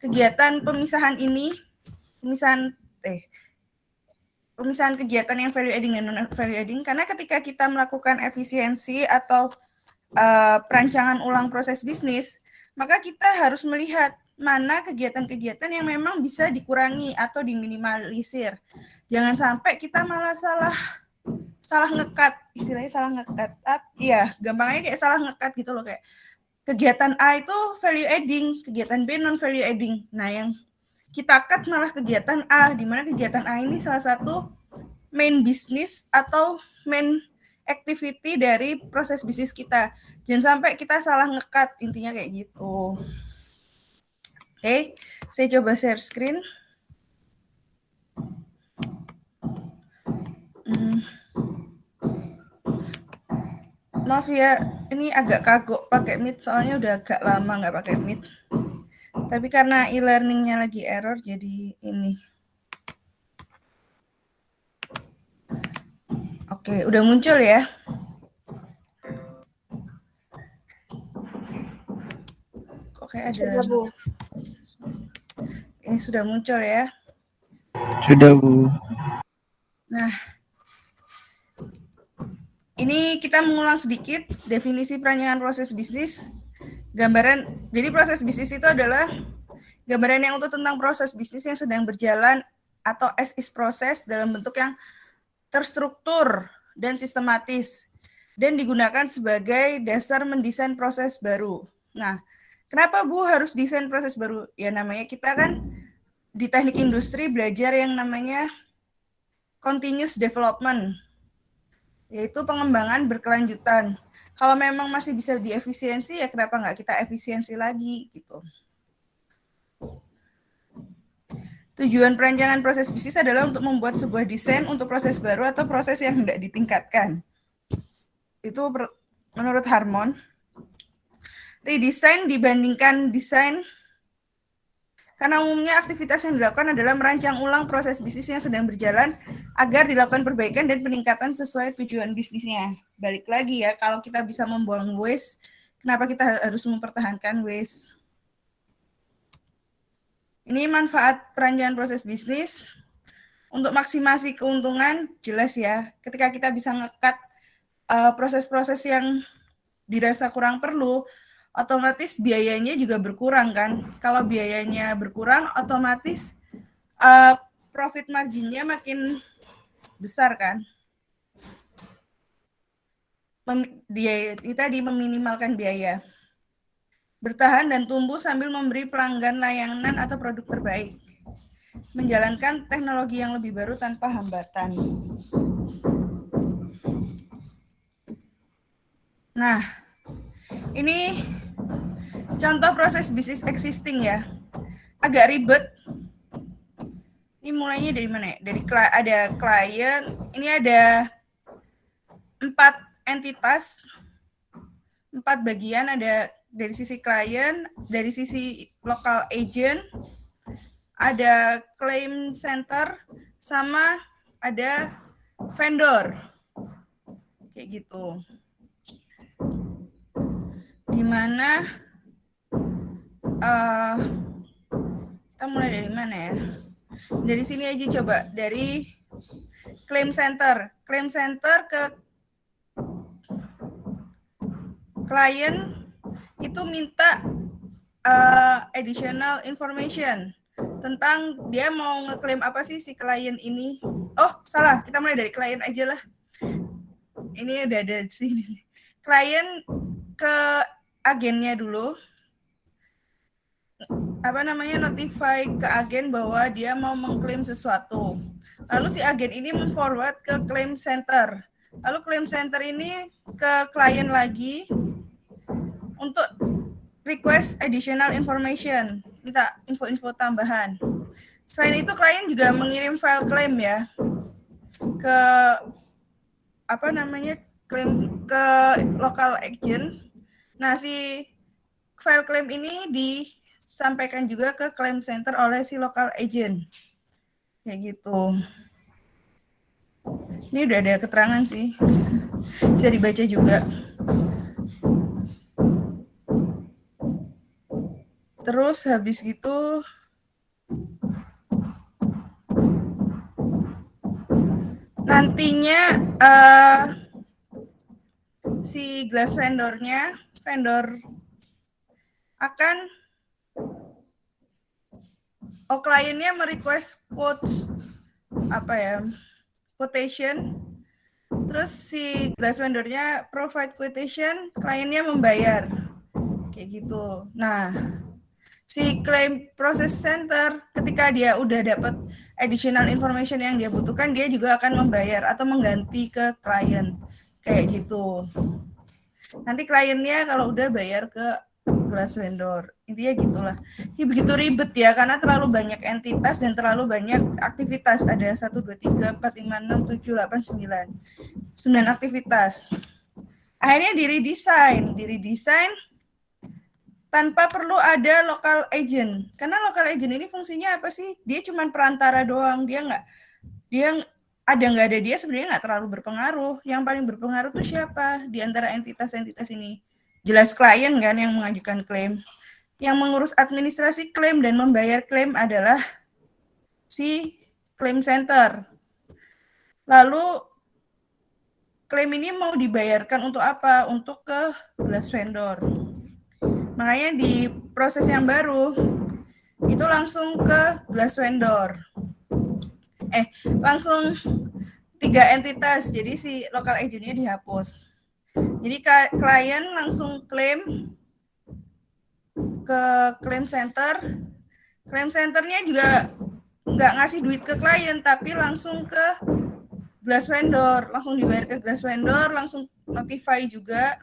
kegiatan pemisahan kegiatan yang value adding dan non value adding, karena ketika kita melakukan efisiensi atau perancangan ulang proses bisnis, maka kita harus melihat mana kegiatan-kegiatan yang memang bisa dikurangi atau diminimalisir. Jangan sampai kita malah salah ngekat, istilahnya salah ngekat. Iya, gampangnya kayak salah ngekat gitu loh, kayak kegiatan A itu value adding, kegiatan B non value adding. Nah, yang kita cut malah kegiatan A, di mana kegiatan A ini salah satu main bisnis atau main activity dari proses bisnis kita. Jangan sampai kita salah ngekat, intinya kayak gitu. Oke, saya coba share screen. Maaf ya, ini agak kagok pakai Meet, soalnya udah agak lama nggak pakai Meet. Tapi karena e-learningnya lagi error, jadi ini. Oke, udah muncul ya. Oke, ada. Sudah, Bu. Ini sudah muncul ya. Sudah, Bu. Nah, ini kita mengulang sedikit definisi perancangan proses bisnis. Gambaran, jadi proses bisnis itu adalah gambaran yang utuh tentang proses bisnis yang sedang berjalan atau as is proses dalam bentuk yang terstruktur dan sistematis dan digunakan sebagai dasar mendesain proses baru. Nah, kenapa Bu harus desain proses baru? Ya namanya kita kan di teknik industri belajar yang namanya continuous development, yaitu pengembangan berkelanjutan. Kalau memang masih bisa diefisiensi, ya kenapa nggak kita efisiensi lagi gitu. Tujuan perancangan proses bisnis adalah untuk membuat sebuah desain untuk proses baru atau proses yang hendak ditingkatkan. Itu menurut Harmon. Redesign dibandingkan desain, karena umumnya aktivitas yang dilakukan adalah merancang ulang proses bisnis yang sedang berjalan agar dilakukan perbaikan dan peningkatan sesuai tujuan bisnisnya. Balik lagi ya, kalau kita bisa membuang waste, kenapa kita harus mempertahankan waste? Ini manfaat perancangan proses bisnis. Untuk maksimasi keuntungan, jelas ya, ketika kita bisa nge-cut proses-proses yang dirasa kurang perlu, otomatis biayanya juga berkurang kan. Kalau biayanya berkurang, otomatis profit marginnya makin besar kan. Kita meminimalkan biaya. Bertahan dan tumbuh sambil memberi pelanggan layanan atau produk terbaik. Menjalankan teknologi yang lebih baru tanpa hambatan. Nah, ini contoh proses bisnis existing ya. Agak ribet. Ini mulainya dari mana ya? Dari ada klien, ini ada 4 entitas, 4 bagian, ada dari sisi klien, dari sisi local agent, ada claim center, sama ada vendor. Kayak gitu. Dimana kita mulai dari mana ya? Dari sini aja coba, dari claim center. Claim center ke klien itu minta additional information tentang dia mau ngeklaim apa sih si klien ini. Oh, salah, kita mulai dari klien aja lah. Ini udah ada sih. Klien ke agennya dulu. Notify ke agen bahwa dia mau mengklaim sesuatu. Lalu si agen ini men-forward ke claim center. Lalu claim center ini ke klien lagi untuk request additional information, minta info-info tambahan. Selain itu klien juga mengirim file claim ya ke claim ke local agent. Nah, si file claim ini disampaikan juga ke claim center oleh si local agent. Kayak gitu. Ini udah ada keterangan sih. Bisa dibaca juga. Terus habis gitu nantinya si glass vendor akan kliennya merequest quotes quotation, terus si glass vendornya provide quotation, kliennya membayar kayak gitu. Nah, si claim process center ketika dia udah dapat additional information yang dia butuhkan, dia juga akan membayar atau mengganti ke klien kayak gitu. Nanti kliennya kalau udah bayar ke glass vendor, intinya gitulah. Ini begitu ribet ya karena terlalu banyak entitas dan terlalu banyak aktivitas. Ada 1, 2, 3, 4, 5, 6, 7, 8, 9 aktivitas. Akhirnya diredesign tanpa perlu ada local agent. Karena local agent ini fungsinya apa sih? Dia cuma perantara doang. Dia nggak ada dia sebenarnya nggak terlalu berpengaruh. Yang paling berpengaruh tuh siapa di antara entitas-entitas ini? Jelas klien kan yang mengajukan klaim. Yang mengurus administrasi klaim dan membayar klaim adalah si claim center. Lalu klaim ini mau dibayarkan untuk apa? Untuk ke glass vendor. Makanya di proses yang baru itu langsung ke glass vendor. Langsung 3 entitas. Jadi si local agent-nya dihapus. Jadi klien langsung klaim ke claim center. Claim centernya juga nggak ngasih duit ke klien, tapi langsung ke glass vendor. Langsung dibayar ke glass vendor, langsung notify juga.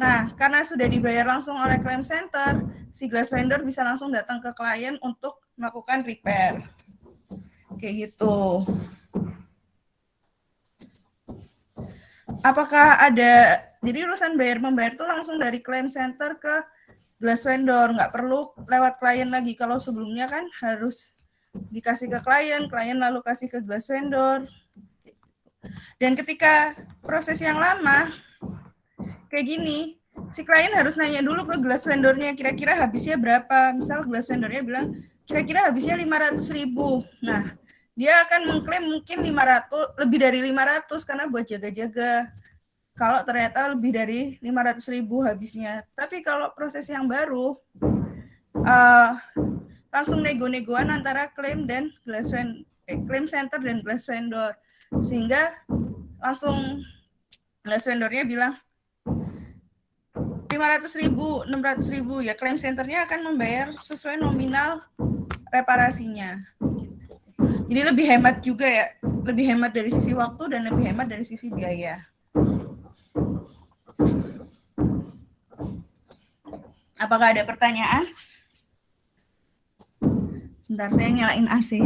Nah, karena sudah dibayar langsung oleh claim center, si glass vendor bisa langsung datang ke klien untuk melakukan repair. Kayak gitu. Apakah ada, jadi urusan bayar-membayar itu langsung dari claim center ke glass vendor, nggak perlu lewat klien lagi. Kalau sebelumnya kan harus dikasih ke klien lalu kasih ke glass vendor. Dan ketika proses yang lama, kayak gini, si klien harus nanya dulu ke glass vendornya, kira-kira habisnya berapa. Misal glass vendornya bilang, kira-kira habisnya 500.000. Nah, dia akan mengklaim mungkin 500, lebih dari 500 karena buat jaga-jaga. Kalau ternyata lebih dari 500.000 habisnya. Tapi kalau proses yang baru, langsung nego-negoan antara klaim dan claim center dan glass vendor. Sehingga langsung glass vendornya bilang, 500.000, 600.000, ya claim centernya akan membayar sesuai nominal reparasinya. Jadi lebih hemat juga ya, lebih hemat dari sisi waktu dan lebih hemat dari sisi biaya. Apakah ada pertanyaan? Bentar, saya nyalain AC.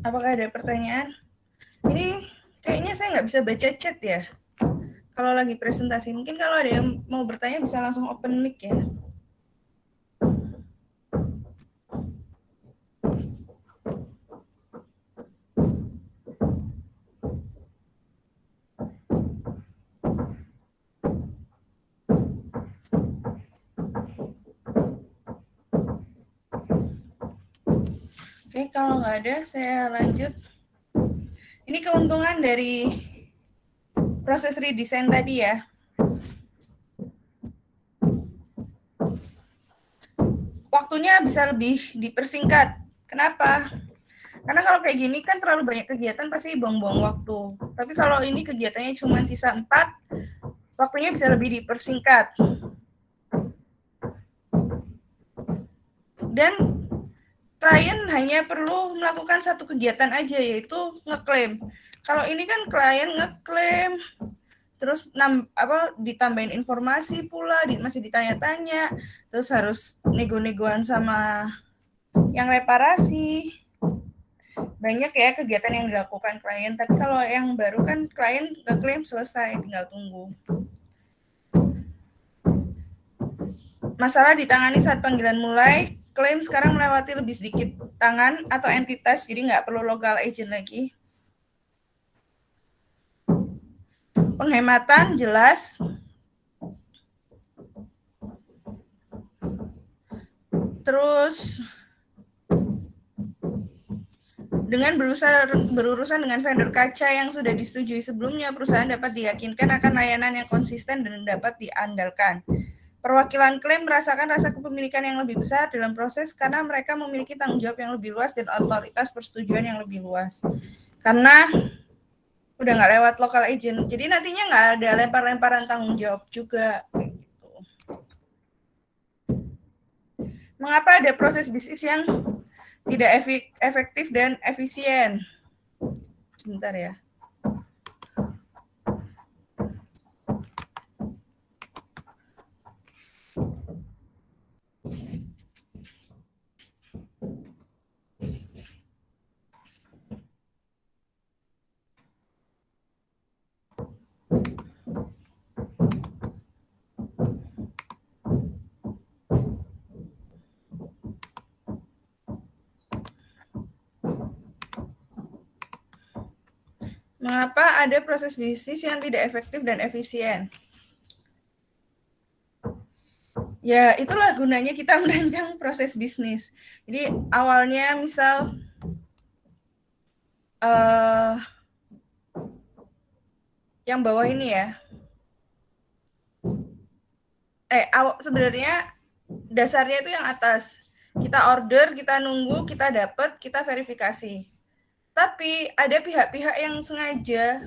Apakah ada pertanyaan? Ini kayaknya saya nggak bisa baca chat ya. Kalau lagi presentasi, mungkin kalau ada yang mau bertanya bisa langsung open mic ya. Oke, kalau nggak ada, saya lanjut. Ini keuntungan dari proses redesign tadi ya. waktunya bisa lebih dipersingkat. Kenapa? Karena kalau kayak gini kan terlalu banyak kegiatan pasti buang-buang waktu. Tapi kalau ini kegiatannya cuma sisa 4, waktunya bisa lebih dipersingkat. Dan klien hanya perlu melakukan satu kegiatan aja, yaitu ngeklaim. Kalau ini kan klien ngeklaim, terus ditambahin informasi pula, masih ditanya-tanya, terus harus nego-negoan sama yang reparasi. Banyak ya kegiatan yang dilakukan klien, tapi kalau yang baru kan klien ngeklaim selesai, tinggal tunggu. Masalah ditangani saat panggilan mulai, klaim sekarang melewati lebih sedikit tangan atau entitas, jadi nggak perlu local agent lagi. Penghematan jelas. Terus dengan berurusan dengan vendor kaca yang sudah disetujui sebelumnya, perusahaan dapat diyakinkan akan layanan yang konsisten dan dapat diandalkan. Perwakilan klaim merasakan rasa kepemilikan yang lebih besar dalam proses karena mereka memiliki tanggung jawab yang lebih luas dan otoritas persetujuan yang lebih luas. Karena udah nggak lewat local agent, jadi nantinya nggak ada lempar-lemparan tanggung jawab juga. Gitu. Mengapa ada proses bisnis yang tidak efektif dan efisien? Sebentar ya. Mengapa ada proses bisnis yang tidak efektif dan efisien? Ya, itulah gunanya kita merancang proses bisnis. Jadi, awalnya misal yang bawah ini ya. Sebenarnya dasarnya itu yang atas. Kita order, kita nunggu, kita dapat, kita verifikasi. Tapi ada pihak-pihak yang sengaja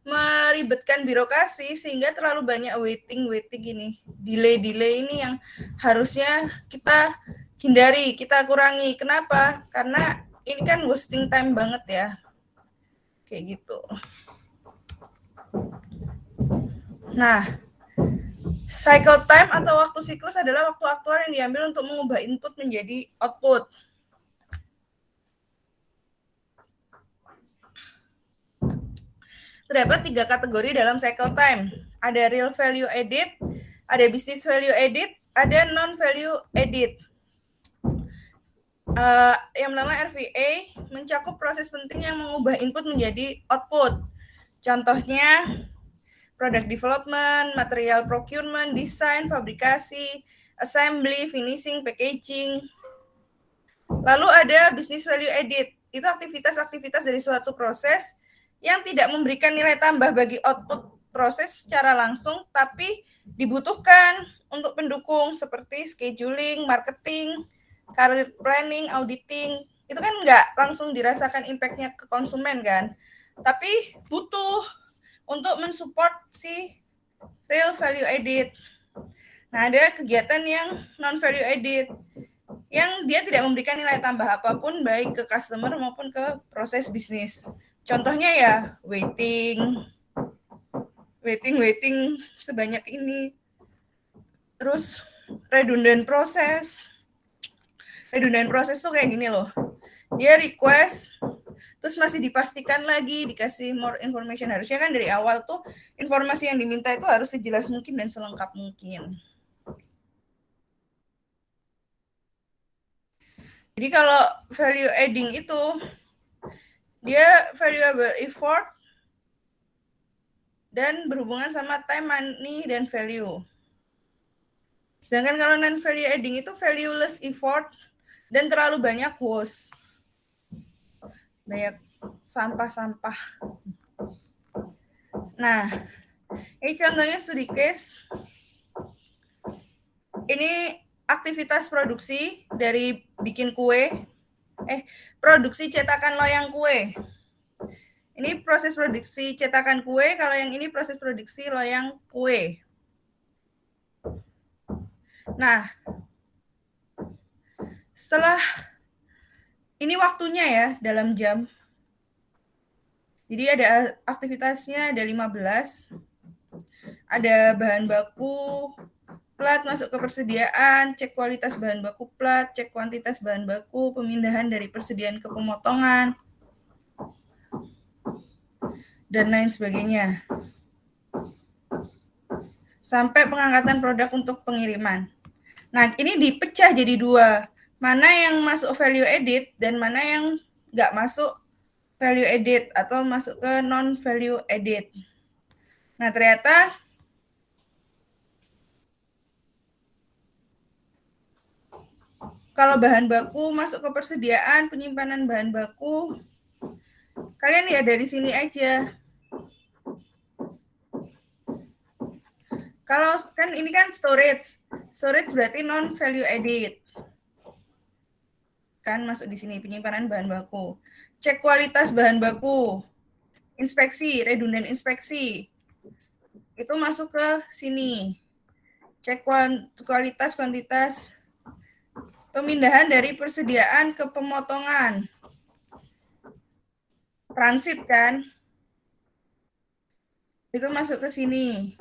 meribetkan birokrasi sehingga terlalu banyak waiting ini, delay ini yang harusnya kita hindari, kita kurangi. Kenapa? Karena ini kan wasting time banget ya, kayak gitu. Nah, cycle time atau waktu siklus adalah waktu aktual yang diambil untuk mengubah input menjadi output. Terdapat 3 kategori dalam cycle time. Ada real value added, ada business value added, ada non value added. Yang pertama RVA mencakup proses penting yang mengubah input menjadi output. Contohnya product development, material procurement, desain, fabrikasi, assembly, finishing, packaging. Lalu ada business value added. Itu aktivitas-aktivitas dari suatu proses yang tidak memberikan nilai tambah bagi output proses secara langsung, tapi dibutuhkan untuk pendukung seperti scheduling, marketing, career planning, auditing. Itu kan nggak langsung dirasakan impact-nya ke konsumen kan, tapi butuh untuk mensupport si real value added. Nah, ada kegiatan yang non value added yang dia tidak memberikan nilai tambah apapun baik ke customer maupun ke proses bisnis. Contohnya ya waiting sebanyak ini. Terus redundant proses tuh kayak gini loh. Dia request terus masih dipastikan lagi, dikasih more information. Harusnya kan dari awal tuh informasi yang diminta itu harus sejelas mungkin dan selengkap mungkin. Jadi kalau value adding itu dia variable effort dan berhubungan sama time, money, dan value. Sedangkan kalau non-value adding itu valueless effort dan terlalu banyak waste. Banyak sampah-sampah. Nah, ini contohnya studi case. Ini aktivitas produksi dari bikin kue, produksi cetakan loyang kue. Ini proses produksi cetakan kue, kalau yang ini proses produksi loyang kue. Nah, setelah ini waktunya ya, dalam jam. Jadi ada aktivitasnya, ada 15. Ada bahan baku, plat masuk ke persediaan, cek kualitas bahan baku plat, cek kuantitas bahan baku, pemindahan dari persediaan ke pemotongan, dan lain sebagainya. Sampai pengangkatan produk untuk pengiriman. Nah, ini dipecah jadi dua. Mana yang masuk value added dan mana yang nggak masuk value added atau masuk ke non value added. Nah, ternyata kalau bahan baku masuk ke persediaan, penyimpanan bahan baku, kalian lihat dari sini aja. Kalau kan ini kan storage berarti non value added. Kan masuk di sini penyimpanan bahan baku. Cek kualitas bahan baku. Inspeksi, redundant inspeksi. Itu masuk ke sini. Cek kualitas, kuantitas. Pemindahan dari persediaan ke pemotongan. Transit kan? Itu masuk ke sini.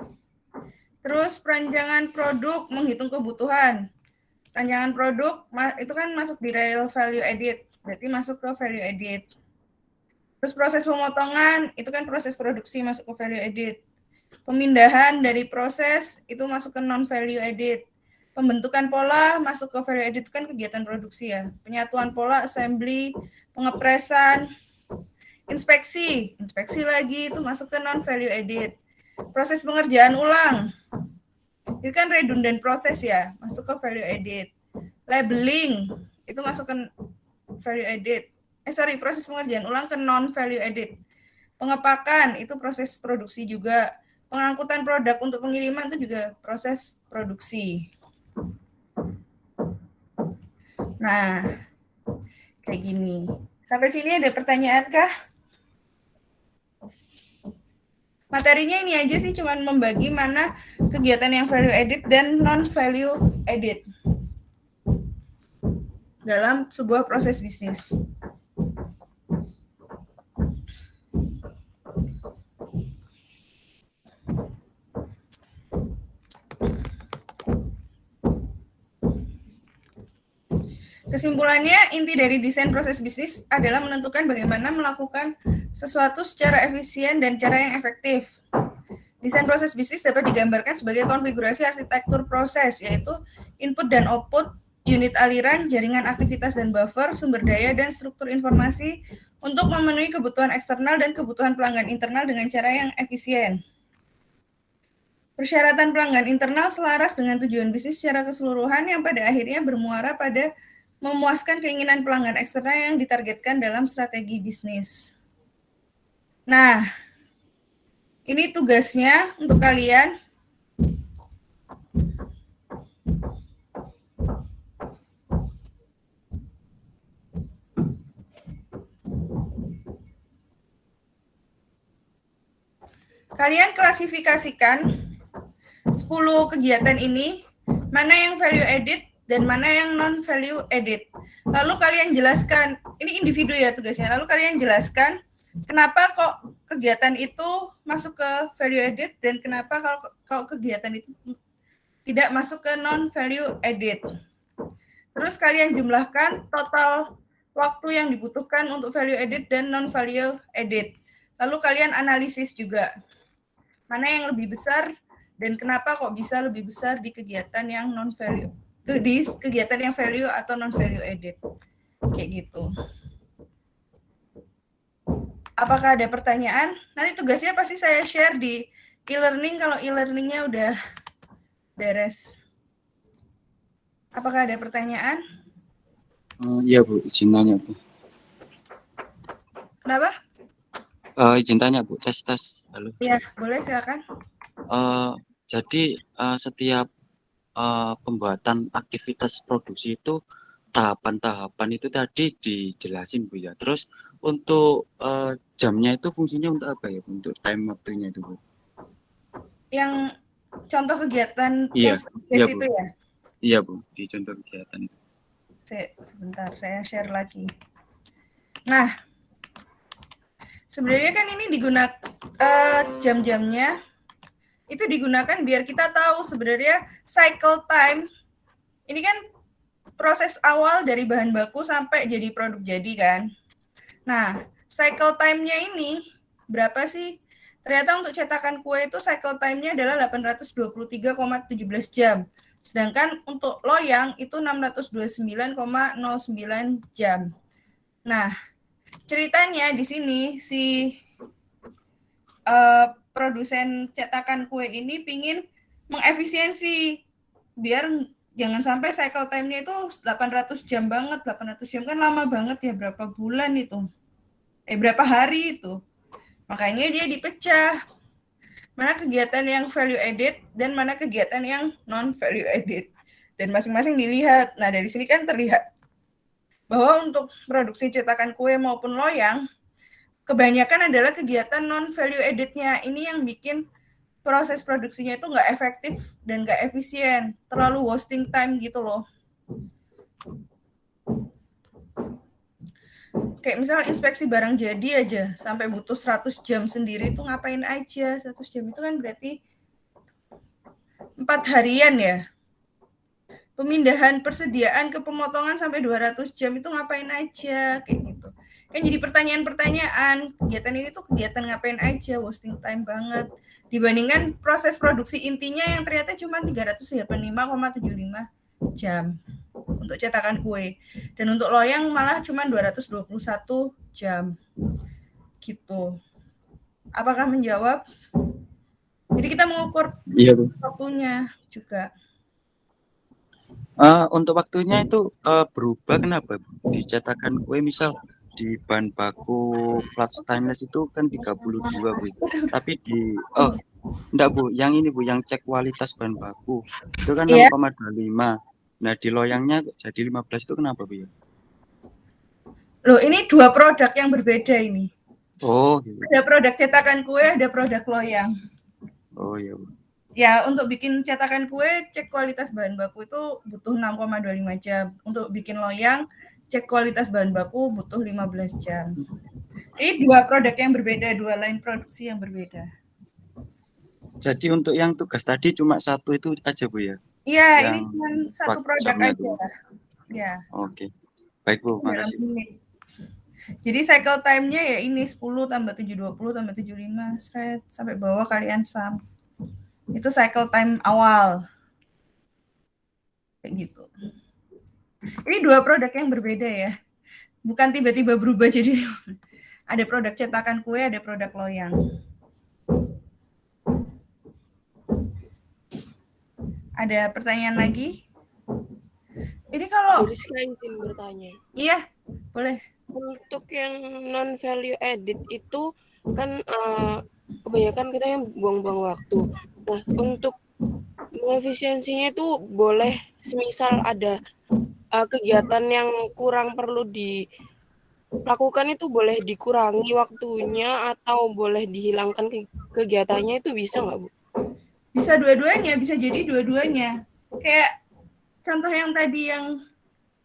Terus perancangan produk, menghitung kebutuhan. Perancangan produk itu kan masuk di real value added, berarti masuk ke value added. Terus proses pemotongan, itu kan proses produksi masuk ke value added. Pemindahan dari proses, itu masuk ke non value added. Pembentukan pola masuk ke value added, itu kan kegiatan produksi ya. Penyatuan pola, assembly, pengepresan, inspeksi lagi, itu masuk ke non value added. Proses pengerjaan ulang, itu kan redundant proses ya, masuk ke value added. Labeling, itu masuk ke value added. Proses pengerjaan ulang ke non value added. Pengepakan, itu proses produksi juga. Pengangkutan produk untuk pengiriman itu juga proses produksi. Nah, kayak gini. Sampai sini ada pertanyaan kah? Materinya ini aja sih, cuman membagi mana kegiatan yang value added dan non value added dalam sebuah proses bisnis. Kesimpulannya, inti dari desain proses bisnis adalah menentukan bagaimana melakukan sesuatu secara efisien dan cara yang efektif. Desain proses bisnis dapat digambarkan sebagai konfigurasi arsitektur proses, yaitu input dan output, unit aliran, jaringan aktivitas dan buffer, sumber daya, dan struktur informasi untuk memenuhi kebutuhan eksternal dan kebutuhan pelanggan internal dengan cara yang efisien. Persyaratan pelanggan internal selaras dengan tujuan bisnis secara keseluruhan yang pada akhirnya bermuara pada memuaskan keinginan pelanggan eksternal yang ditargetkan dalam strategi bisnis. Nah, ini tugasnya untuk kalian. Kalian klasifikasikan 10 kegiatan ini, mana yang value added dan mana yang non value added. Lalu kalian jelaskan, ini individu ya tugasnya. Lalu kalian jelaskan kenapa kok kegiatan itu masuk ke value added dan kenapa kalau kegiatan itu tidak masuk ke non value added. Terus kalian jumlahkan total waktu yang dibutuhkan untuk value added dan non value added. Lalu kalian analisis juga mana yang lebih besar dan kenapa kok bisa lebih besar di kegiatan yang non value, di kegiatan yang value atau non value added, kayak gitu. Apakah ada pertanyaan? Nanti tugasnya pasti saya share di e-learning kalau e-learningnya udah beres. Apakah ada pertanyaan? Iya Bu, izin tanya Bu. Kenapa? Izin tanya Bu, tes. Halo. Iya, boleh silakan. Jadi setiap pembuatan aktivitas produksi itu tahapan-tahapan itu tadi dijelasin Bu ya. Terus untuk jamnya itu fungsinya untuk apa ya? Untuk time waktunya itu Bu? Yang contoh kegiatan yang Iya, iya tugas Bu. itu ya. Iya Bu, di contoh kegiatan itu. Sebentar, saya share lagi. Nah, sebenarnya kan ini digunakan jam-jamnya itu digunakan biar kita tahu sebenarnya cycle time. Ini kan proses awal dari bahan baku sampai jadi produk jadi kan. Nah, cycle time-nya ini berapa sih? Ternyata untuk cetakan kue itu cycle time-nya adalah 823,17 jam. Sedangkan untuk loyang itu 629,09 jam. Nah, ceritanya di sini si produsen cetakan kue ini pingin mengefisiensi biar jangan sampai cycle time-nya itu 800 jam banget. 800 jam kan lama banget ya, berapa bulan itu. Berapa hari itu. Makanya dia dipecah. Mana kegiatan yang value added dan mana kegiatan yang non value added. Dan masing-masing dilihat. Nah, dari sini kan terlihat bahwa untuk produksi cetakan kue maupun loyang kebanyakan adalah kegiatan non value added-nya. Ini yang bikin proses produksinya itu nggak efektif dan nggak efisien, terlalu wasting time gitu loh. Kayak misalnya inspeksi barang jadi aja sampai butuh 100 jam sendiri itu ngapain aja. 100 jam itu kan berarti 4 harian ya. Pemindahan persediaan ke pemotongan sampai 200 jam itu ngapain aja kayak gitu. Kan jadi pertanyaan-pertanyaan, kegiatan ini tuh kegiatan ngapain aja, wasting time banget. Dibandingkan proses produksi intinya yang ternyata cuma 385,75 jam untuk cetakan kue. Dan untuk loyang malah cuma 221 jam. Gitu. Apakah menjawab? Jadi kita mengukur Iya Bu. waktunya juga. Untuk waktunya itu berubah kenapa Bu? Di cetakan kue misal di bahan baku plat stainless itu kan 32 Bu. Tapi enggak Bu, yang ini Bu, yang cek kualitas bahan baku itu kan Iya. 6,25. Nah, di loyangnya jadi 15 itu kenapa Bu ya? Loh, ini dua produk yang berbeda ini. Oh, gitu. Ada produk cetakan kue, ada produk loyang. Oh iya Bu. Ya, untuk bikin cetakan kue, cek kualitas bahan baku itu butuh 6,25 jam. Untuk bikin loyang, cek kualitas bahan baku butuh 15 jam. Ini dua produk yang berbeda, dua line produksi yang berbeda. Jadi untuk yang tugas tadi cuma satu itu aja Bu ya? Iya, ini Yang cuma satu produk jamnya aja. itu. Ya. Oke. Baik Bu, makasih. Jadi cycle time-nya ya ini 10 tambah 720 tambah 75 sampai bawah kalian sum. Itu cycle time awal. Kayak gitu. Ini dua produk yang berbeda ya. Bukan tiba-tiba berubah jadi ada produk cetakan kue, ada produk loyang. Ada pertanyaan lagi? Ini kalau Jadi saya izin bertanya. Iya, boleh. Untuk yang non value added itu kan kebanyakan kita yang buang-buang waktu. Nah, untuk efisiensinya itu boleh semisal ada kegiatan yang kurang perlu dilakukan itu boleh dikurangi waktunya atau boleh dihilangkan kegiatannya itu bisa nggak Bu? Bisa dua-duanya, bisa jadi dua-duanya. Kayak contoh yang tadi yang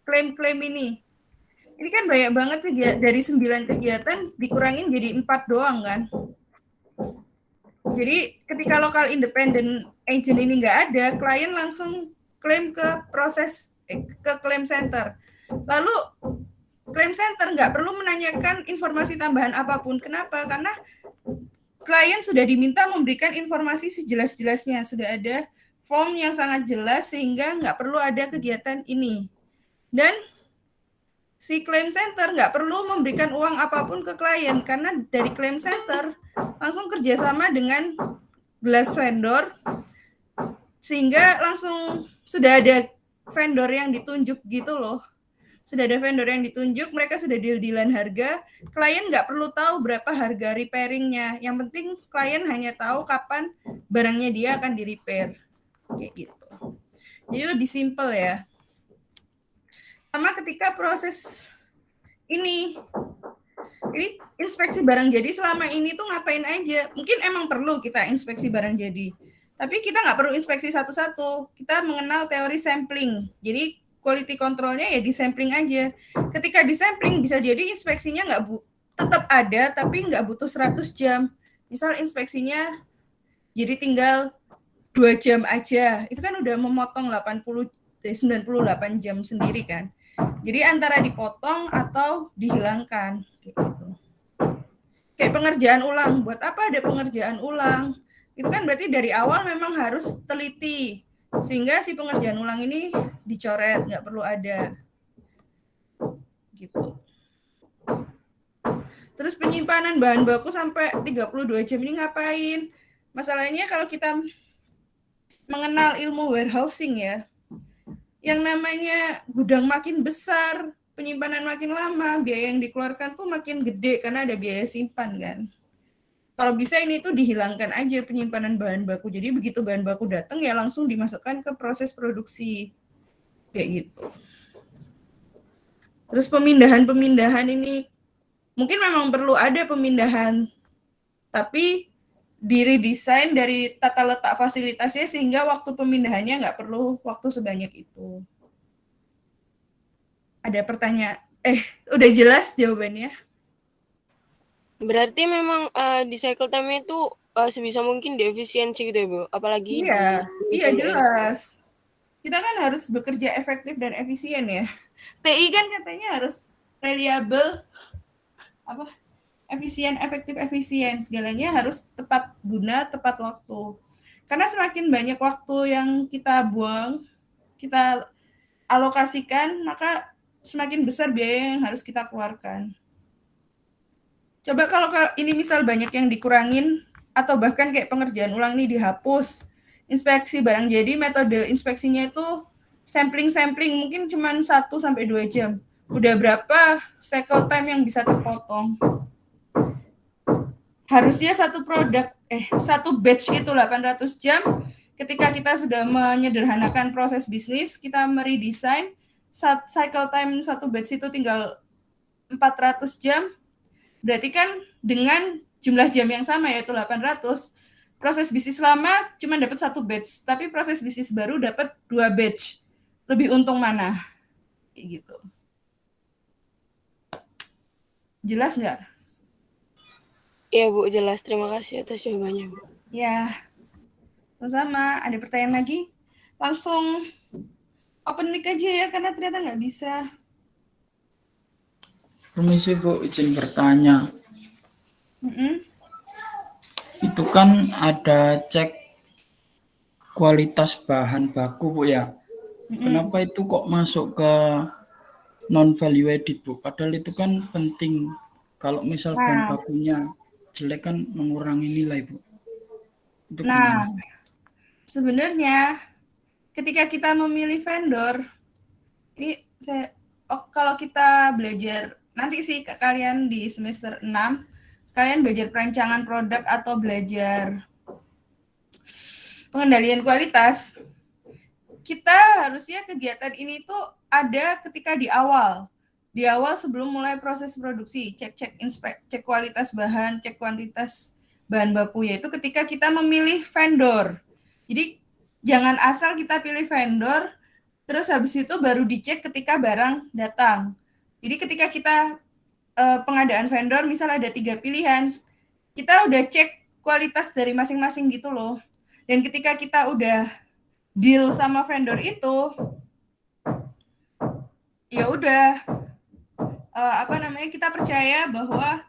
klaim-klaim ini. Ini kan banyak banget dari 9 kegiatan dikurangin jadi 4 doang kan. Jadi ketika lokal independent agent ini nggak ada, klien langsung klaim ke ke claim center. Lalu claim center nggak perlu menanyakan informasi tambahan apapun. Kenapa? Karena klien sudah diminta memberikan informasi sejelas-jelasnya. Sudah ada form yang sangat jelas sehingga nggak perlu ada kegiatan ini. Dan si claim center nggak perlu memberikan uang apapun ke klien karena dari claim center langsung kerjasama dengan glass vendor sehingga langsung sudah ada vendor yang ditunjuk gitu loh. Sudah ada vendor yang ditunjuk, mereka sudah deal-dealan harga, klien nggak perlu tahu berapa harga repairingnya. Yang penting klien hanya tahu kapan barangnya dia akan di-repair. Kayak gitu. Jadi lebih simpel ya. Sama ketika proses ini inspeksi barang jadi selama ini tuh ngapain aja? Mungkin emang perlu kita inspeksi barang jadi, tapi kita nggak perlu inspeksi satu-satu. Kita mengenal teori sampling. Jadi quality controlnya ya di sampling aja. Ketika di sampling bisa jadi inspeksinya tetap ada, tapi nggak butuh 100 jam. Misal inspeksinya jadi tinggal 2 jam aja. Itu kan udah memotong 98 jam sendiri kan. Jadi antara dipotong atau dihilangkan. Gitu. Kayak pengerjaan ulang. Buat apa ada pengerjaan ulang? Itu kan berarti dari awal memang harus teliti. Sehingga si pengerjaan ulang ini dicoret, nggak perlu ada. Gitu. Terus penyimpanan bahan baku sampai 32 jam ini ngapain? Masalahnya kalau kita mengenal ilmu warehousing ya, yang namanya gudang makin besar, penyimpanan makin lama, biaya yang dikeluarkan tuh makin gede karena ada biaya simpan kan. Kalau bisa ini tuh dihilangkan aja penyimpanan bahan baku. Jadi begitu bahan baku datang ya langsung dimasukkan ke proses produksi. Kayak gitu. Terus pemindahan ini mungkin memang perlu ada pemindahan, tapi diredesain dari tata letak fasilitasnya sehingga waktu pemindahannya nggak perlu waktu sebanyak itu. Ada pertanyaan? Udah jelas jawabannya? Berarti memang di cycle time itu sebisa mungkin diefisiensi gitu ya Bu? Apalagi iya jelas. Kita kan harus bekerja efektif dan efisien ya. TI kan katanya harus reliable, efisien, efektif, efisien. Segalanya harus tepat guna, tepat waktu. Karena semakin banyak waktu yang kita buang, kita alokasikan, maka semakin besar biaya yang harus kita keluarkan. Coba kalau ini misal banyak yang dikurangin, atau bahkan kayak pengerjaan ulang ini dihapus, inspeksi barang jadi metode inspeksinya itu sampling mungkin cuma 1-2 jam. Udah berapa cycle time yang bisa terpotong? Harusnya satu batch itu 800 jam. Ketika kita sudah menyederhanakan proses bisnis, kita meredesain cycle time satu batch itu tinggal 400 jam. Berarti kan dengan jumlah jam yang sama yaitu 800, proses bisnis lama cuma dapat 1 batch, tapi proses bisnis baru dapat 2 batch. Lebih untung mana? Kayak gitu. Jelas nggak? Iya Bu, jelas. Terima kasih atas jawabannya Bu. Ya, sama. Ada pertanyaan lagi? Langsung open mic aja ya, karena ternyata nggak bisa. Permisi Bu, izin bertanya. Itu kan ada cek kualitas bahan baku Bu ya. Kenapa itu kok masuk ke non value added Bu? Padahal itu kan penting. Kalau misal bahan bakunya jelek kan mengurangi nilai Bu. Itu gimana? Sebenarnya ketika kita memilih vendor, ini kalau kita belajar nanti sih kalian di semester 6, kalian belajar perancangan produk atau belajar pengendalian kualitas, kita harusnya kegiatan ini tuh ada ketika di awal sebelum mulai proses produksi, cek kualitas bahan, cek kuantitas bahan baku, yaitu ketika kita memilih vendor. Jadi jangan asal kita pilih vendor, terus habis itu baru dicek ketika barang datang. Jadi ketika kita pengadaan vendor, misal ada 3 pilihan, kita udah cek kualitas dari masing-masing gitu loh. Dan ketika kita udah deal sama vendor itu, ya udah kita percaya bahwa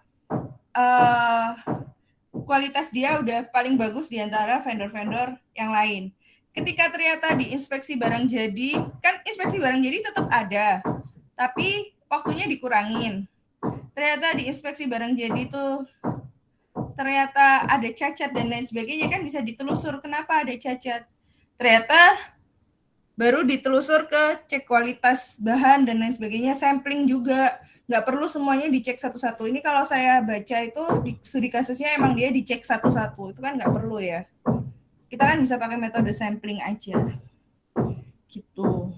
kualitas dia udah paling bagus di antara vendor-vendor yang lain. Ketika ternyata di inspeksi barang jadi, kan inspeksi barang jadi tetap ada, tapi waktunya dikurangin. Ternyata di inspeksi barang jadi itu ternyata ada cacat dan lain sebagainya, kan bisa ditelusur kenapa ada cacat. Ternyata baru ditelusur ke cek kualitas bahan dan lain sebagainya, sampling juga. Nggak perlu semuanya dicek satu-satu. Ini kalau saya baca itu di studi kasusnya emang dia dicek satu-satu. Itu kan nggak perlu ya. Kita kan bisa pakai metode sampling aja. Gitu.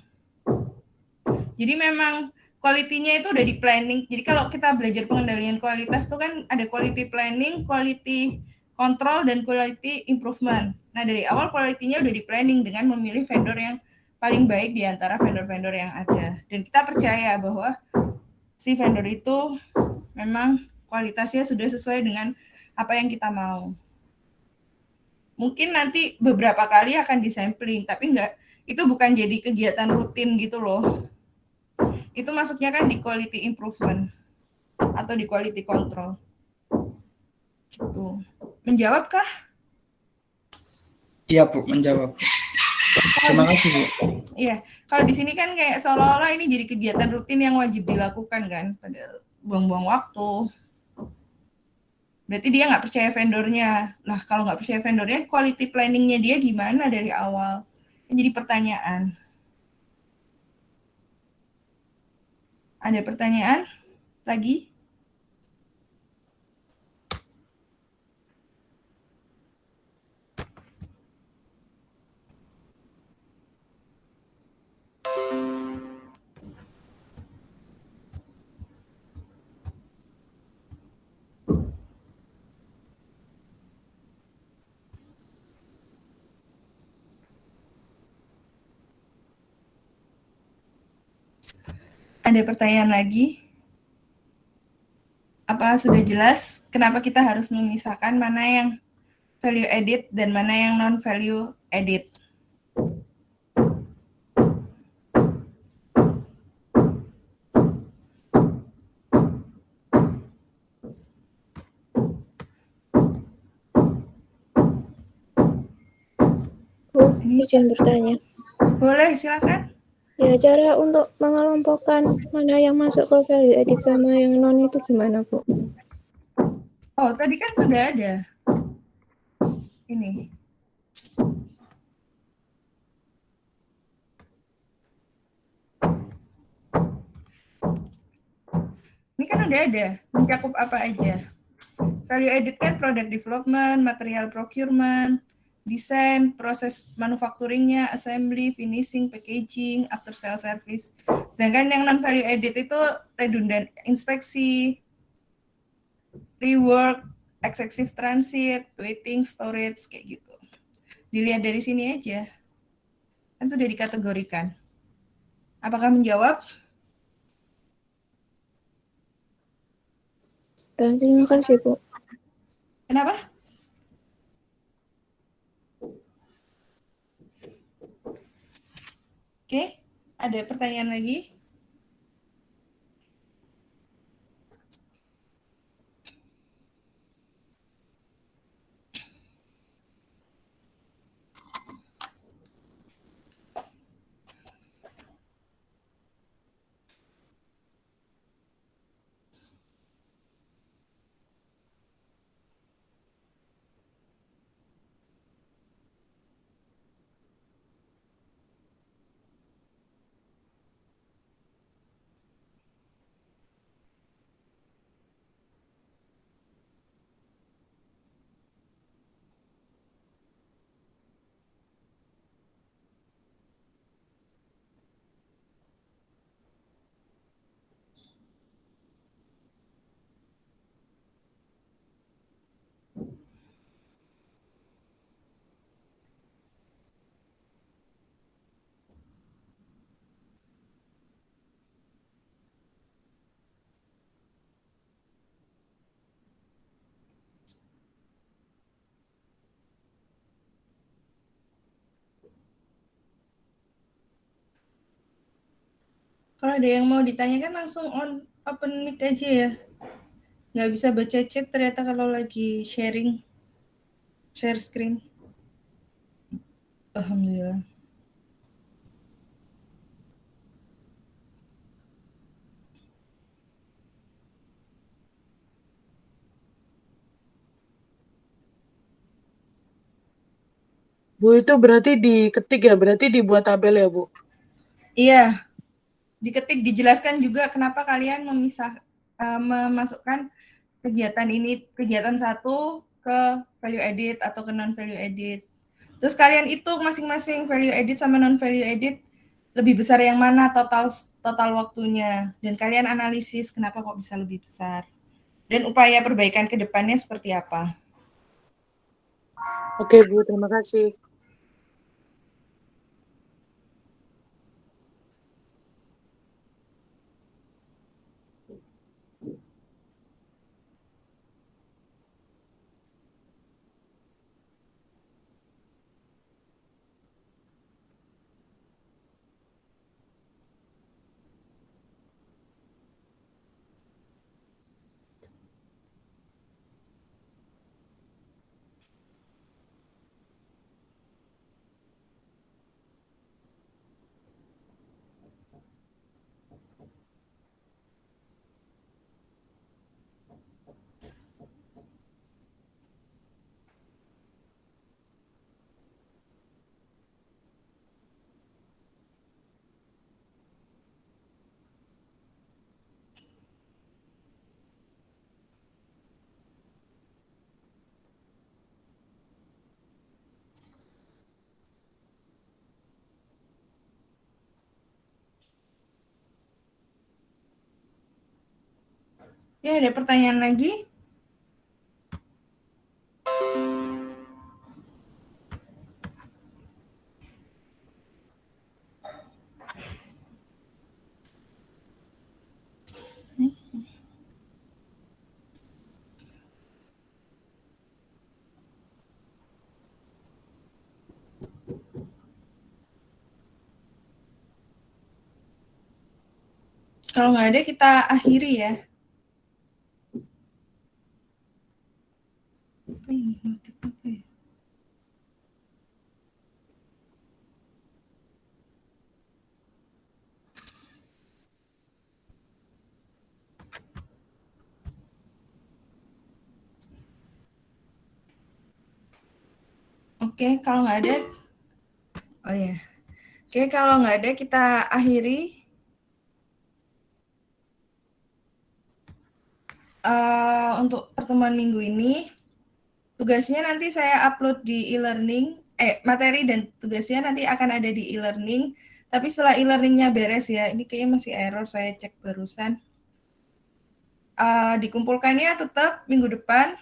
Jadi memang quality-nya itu udah di planning. Jadi kalau kita belajar pengendalian kualitas itu kan ada quality planning, quality control, dan quality improvement. Nah, dari awal quality-nya udah di planning dengan memilih vendor yang paling baik di antara vendor-vendor yang ada. Dan kita percaya bahwa si vendor itu memang kualitasnya sudah sesuai dengan apa yang kita mau. Mungkin nanti beberapa kali akan disampling, tapi itu bukan jadi kegiatan rutin gitu loh. Itu masuknya kan di quality improvement atau di quality control. Gitu. Menjawabkah? Iya Bu, menjawab. Terima kasih Bu. Iya, kalau di sini kan kayak seolah-olah ini jadi kegiatan rutin yang wajib dilakukan kan, pada buang-buang waktu. Berarti dia nggak percaya vendornya. Nah, kalau nggak percaya vendornya, quality planning-nya dia gimana dari awal? Jadi pertanyaan. Ada pertanyaan lagi? Ada pertanyaan lagi? Apa sudah jelas kenapa kita harus memisahkan mana yang value added dan mana yang non value added? Bu, izin bertanya. Boleh, silakan. Ya, cara untuk mengelompokkan mana yang masuk ke value added sama yang non itu gimana, Bu? Oh, tadi kan sudah ada. Ini. Ini kan udah ada, mencakup apa aja. Value added kan product development, material procurement, desain, proses manufacturingnya, assembly, finishing, packaging, after sale service. Sedangkan yang non value added itu redundant inspeksi, rework, excessive transit, waiting, storage, kayak gitu. Dilihat dari sini aja. Kan sudah dikategorikan. Apakah menjawab? Terima kasih, Bu. Kenapa? Oke, ada pertanyaan lagi? Kalau ada yang mau ditanyakan langsung open mic aja ya. Nggak bisa baca chat ternyata kalau lagi share screen. Alhamdulillah. Bu, itu berarti diketik ya, berarti dibuat tabel ya, Bu? Iya, diketik, dijelaskan juga kenapa kalian memasukkan kegiatan satu ke value added atau ke non value added. Terus kalian hitung masing-masing value added sama non value added lebih besar yang mana total waktunya, dan kalian analisis kenapa kok bisa lebih besar, dan upaya perbaikan ke depannya seperti apa. Oke, Bu, terima kasih. Ya, ada pertanyaan lagi? Kalau nggak ada, kita akhiri ya. Oke, kalau nggak ada, oh ya. Oke, kalau nggak ada, kita akhiri. Untuk pertemuan minggu ini, tugasnya nanti saya upload di e-learning, materi dan tugasnya nanti akan ada di e-learning, tapi setelah e-learningnya beres ya, ini kayaknya masih error, saya cek barusan. Dikumpulkannya tetap minggu depan,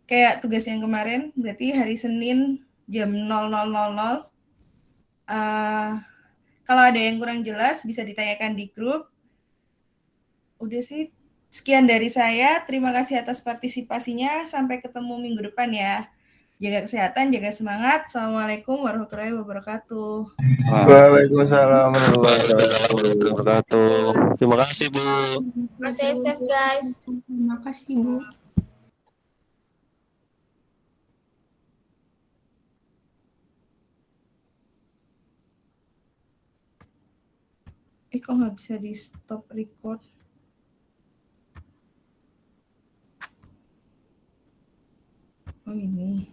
kayak tugas yang kemarin, berarti hari Senin jam 00.00. Kalau ada yang kurang jelas, bisa ditanyakan di grup. Udah sih, sekian dari saya. Terima kasih atas partisipasinya. Sampai ketemu minggu depan ya. Jaga kesehatan, jaga semangat. Assalamualaikum warahmatullahi wabarakatuh. Waalaikumsalam warahmatullahi wabarakatuh. Terima kasih, Bu. Stay safe, guys. Terima kasih, Bu. Kok nggak bisa di stop record? Oh ini.